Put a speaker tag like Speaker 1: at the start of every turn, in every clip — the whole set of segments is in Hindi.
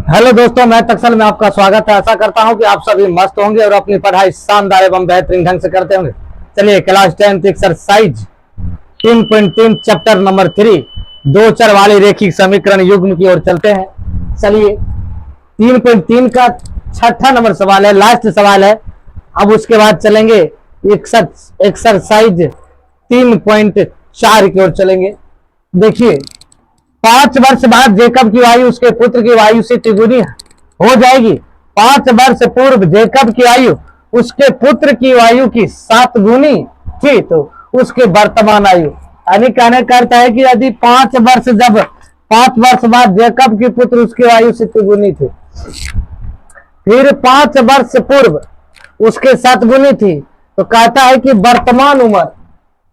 Speaker 1: हेलो दोस्तों, मैं तक्सल में आपका स्वागत है। आशा करता हूं कि आप सभी मस्त होंगे और अपनी पढ़ाई शानदार एवं बेहतरीन ढंग से करते होंगे। चलिए क्लास 10 एक्सरसाइज 3.3 चैप्टर नंबर 3 दो चर वाले रेखिक समीकरण युग्म की ओर चलते हैं। चलिए 3.3 का छठा नंबर सवाल है, लास्ट सवाल है। अब उसके बाद चलेंगे एक्सरसाइज 3.4 की ओर चलेंगे। देखिए 5 वर्ष बाद जेकब की आयु उसके पुत्र की आयु से तिगुनी हो जाएगी। 5 वर्ष पूर्व जेकब की आयु उसके पुत्र की आयु की 7 गुनी थी, तो उसके वर्तमान आयु यानी कहने का अर्थ है कि यदि 5 वर्ष बाद जेकब की पुत्र उसकी आयु से तिगुनी थी, फिर 5 वर्ष पूर्व उसके 7 गुनी थी, तो कहता है कि वर्तमान उम्र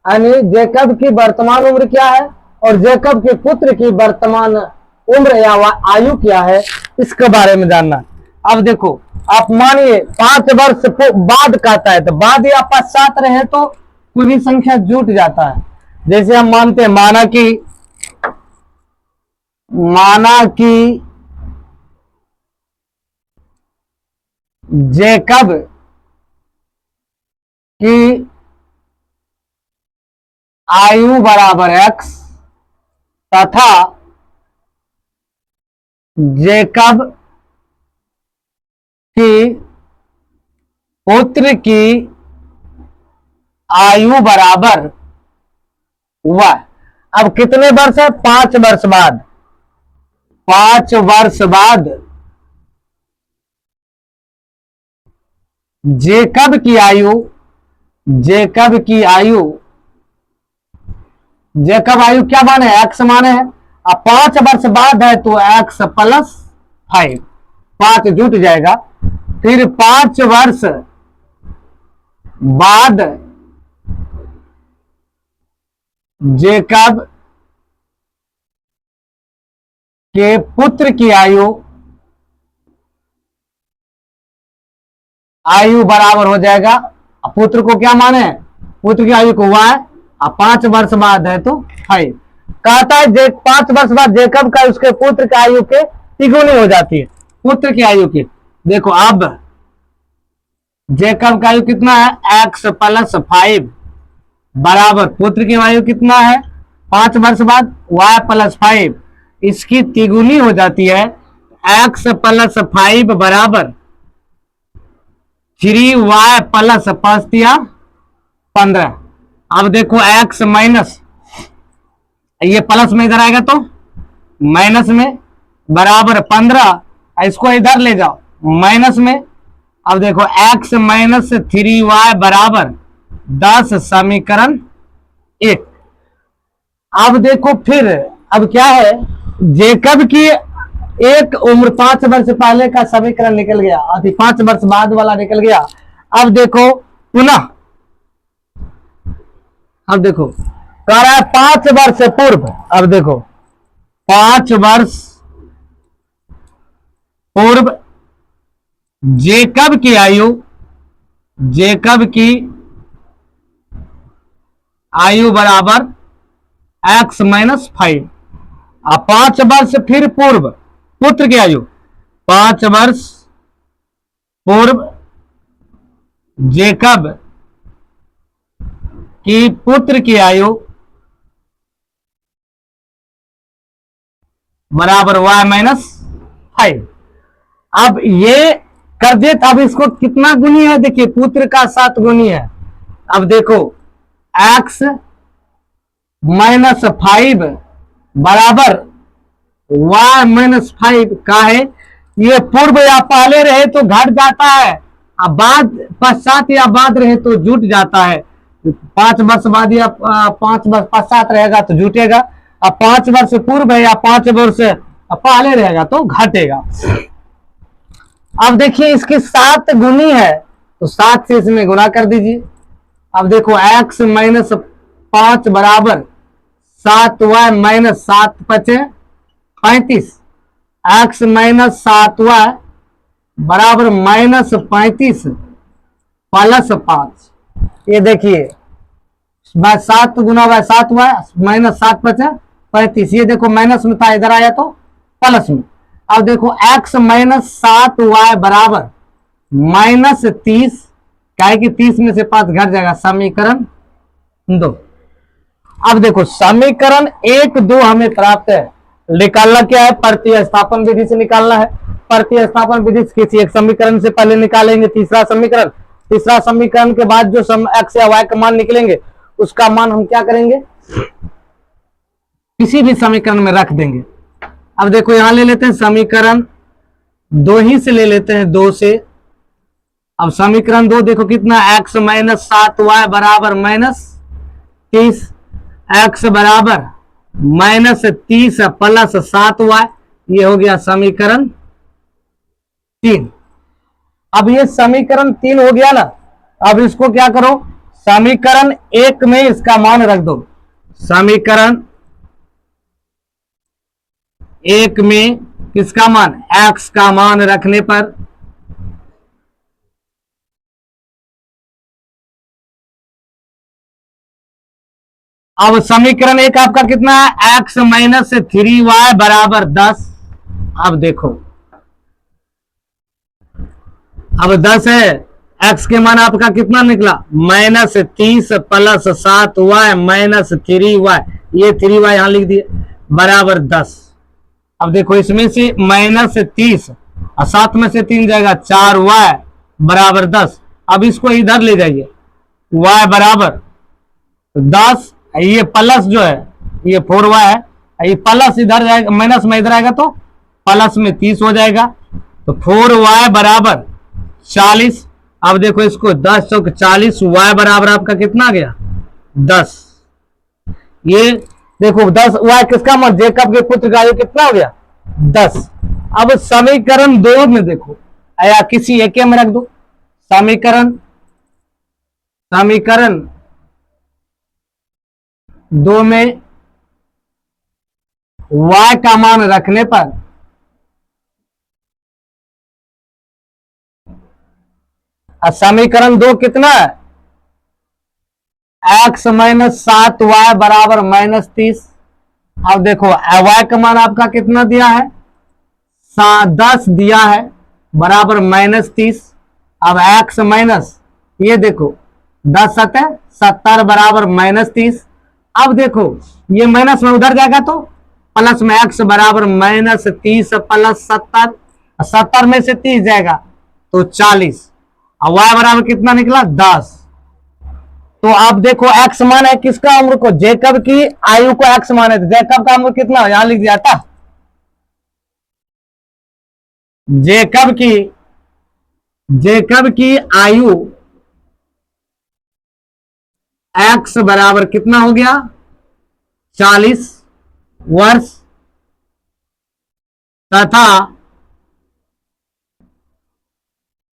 Speaker 1: यानी जेकब की वर्तमान उम्र क्या है और जेकब के पुत्र की वर्तमान उम्र या आयु क्या है, इसके बारे में जानना। अब देखो, आप मानिए 5 वर्ष बाद कहता है, तो बाद या पश्चात रहे तो कोई भी संख्या जुट जाता है। जैसे हम मानते हैं, माना कि जेकब की आयु बराबर x तथा जेकब की पुत्र की आयु बराबर y। अब कितने वर्ष है? 5 वर्ष बाद। 5 वर्ष बाद जेकब की आयु क्या माने? x माने है। अब 5 वर्ष बाद है तो x + 5, 5 जुट जाएगा। फिर 5 वर्ष बाद जेकब के पुत्र की आयु बराबर हो जाएगा। पुत्र को क्या माने? पुत्र की आयु को y। अब 5 वर्ष बाद है तो 5। कहता है 5 वर्ष बाद जेकब का उसके पुत्र की आयु के तिगुनी हो जाती है। पुत्र की आयु की देखो, अब जेकब का आयु कितना है? x + 5 बराबर पुत्र की आयु कितना है? 5 वर्ष बाद y + 5, इसकी तिगुनी हो जाती है। x + 5 बराबर 3y + 5 या 15। अब देखो x माइनस, ये प्लस में इधर आएगा तो माइनस में, बराबर 15। इसको इधर ले जाओ माइनस में। अब देखो x - 3y बराबर 10 समीकरण 1। अब देखो फिर अब क्या है, जेकब की एक उम्र 5 वर्ष पहले का समीकरण निकल गया, 5 वर्ष बाद वाला निकल गया। अब देखो पुनः, अब देखो कह रहा है 5 वर्ष पूर्व। अब देखो 5 वर्ष पूर्व जेकब की आयु बराबर x - 5। अब 5 वर्ष फिर पूर्व पुत्र की आयु, 5 वर्ष पूर्व जेकब की पुत्र की आयु बराबर y - 5। अब ये कर दे, अब इसको कितना गुनी है? देखिए पुत्र का 7 गुनी है। अब देखो x - 5 बराबर y - 5 का है। ये पूर्व या पहले रहे तो घट जाता है, अब बाद पश्चात या बाद रहे तो जुट जाता है। 5 वर्ष बाद या 5 वर्ष पश्चात रहेगा तो जुटेगा। अब 5 वर्ष पूर्व है या 5 वर्ष पहले रहेगा तो घटेगा। अब देखिए इसकी 7 गुनी है तो 7 से इसमें गुना कर दीजिए। अब देखो x - 5 बराबर 7y - 7 × 5 = 35। x - 7y बराबर -35 + 5। ये देखिए 7 गुना 7y - 7 × 5 = 35। ये देखो माइनस में था, इधर आया तो प्लस में। अब देखो x माइनस 7y बराबर माइनस 30, क्या है कि 30 में से 5 घट जाएगा, समीकरण 2। अब देखो समीकरण 1 2 हमें प्राप्त है, निकालना क्या है, प्रतिस्थापन विधि से निकालना है। प्रतिस्थापन विधि किसी एक समीकरण से पहले निकालेंगे तीसरा समीकरण, तीसरा समीकरण के बाद जो x या y का मान निकलेंगे उसका मान हम क्या करेंगे, किसी भी समीकरण में रख देंगे। अब देखो यहां ले लेते हैं समीकरण 2 ही से ले लेते हैं, 2 से। अब समीकरण 2 देखो कितना, x माइनस 7y बराबर माइनस 30, x बराबर माइनस 30 प्लस 7y, ये हो गया समीकरण 3। अब ये समीकरण 3 हो गया ना, अब इसको क्या करो, समीकरण 1 में इसका मान रख दो। समीकरण 1 में किसका मान, x का मान रखने पर अब समीकरण 1 आपका कितना है, x माइनस 3y बराबर 10। अब देखो अब 10 है, x के मान आपका कितना निकला, minus 30 plus 7y minus 3y, ये 3y यहां लिख दिए बराबर 10। अब देखो इसमें से माइनस 30 और 7 में से 3 जाएगा, 4y बराबर 10। अब इसको इधर ले जाइए, y बराबर 10, ये प्लस जो है ये 4y है, ये प्लस इधर जाएगा, माइनस में इधर आएगा तो प्लस में 30 हो जाएगा, तो 4y बराबर 40। अब देखो इसको 10 चौक 40, y बराबर आपका कितना गया 10। ये देखो 10 y किसका मान, जेकब के पुत्र का, ये कितना हो गया 10। अब समीकरण 2 में देखो, या किसी एक में रख दो, समीकरण 2 में y का मान रखने पर समीकरण 2 कितना है, x माइनस 7y बराबर माइनस 30। अब देखो y का मान आपका कितना दिया है, 10 दिया है बराबर माइनस 30। अब x माइनस ये देखो 10 7 70 बराबर माइनस 30। अब देखो ये माइनस में उधर जाएगा तो प्लस में x बराबर माइनस 30 प्लस 70, 70 में से 30 जाएगा तो 40, और y बराबर कितना निकला 10। तो आप देखो x मान है किसका, उम्र को, जेकब की आयु को x मान है, जेकब का उम्र कितना, यहां लिख दिया था, जेकब की आयु x बराबर कितना हो गया 40 वर्ष, तथा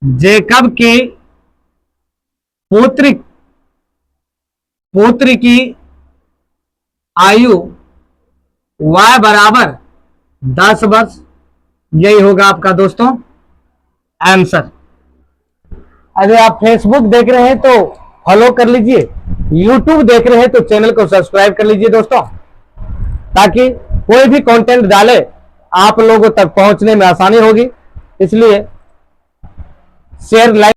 Speaker 1: जेकब के पुत्र की आयु y बराबर 10 वर्ष। यही होगा आपका दोस्तों आंसर। अगर आप फेसबुक देख रहे हैं तो फॉलो कर लीजिए, यूट्यूब देख रहे हैं तो चैनल को सब्सक्राइब कर लीजिए दोस्तों, ताकि कोई भी कंटेंट डाले आप लोगों तक पहुंचने में आसानी होगी। इसलिए शेयर लाइक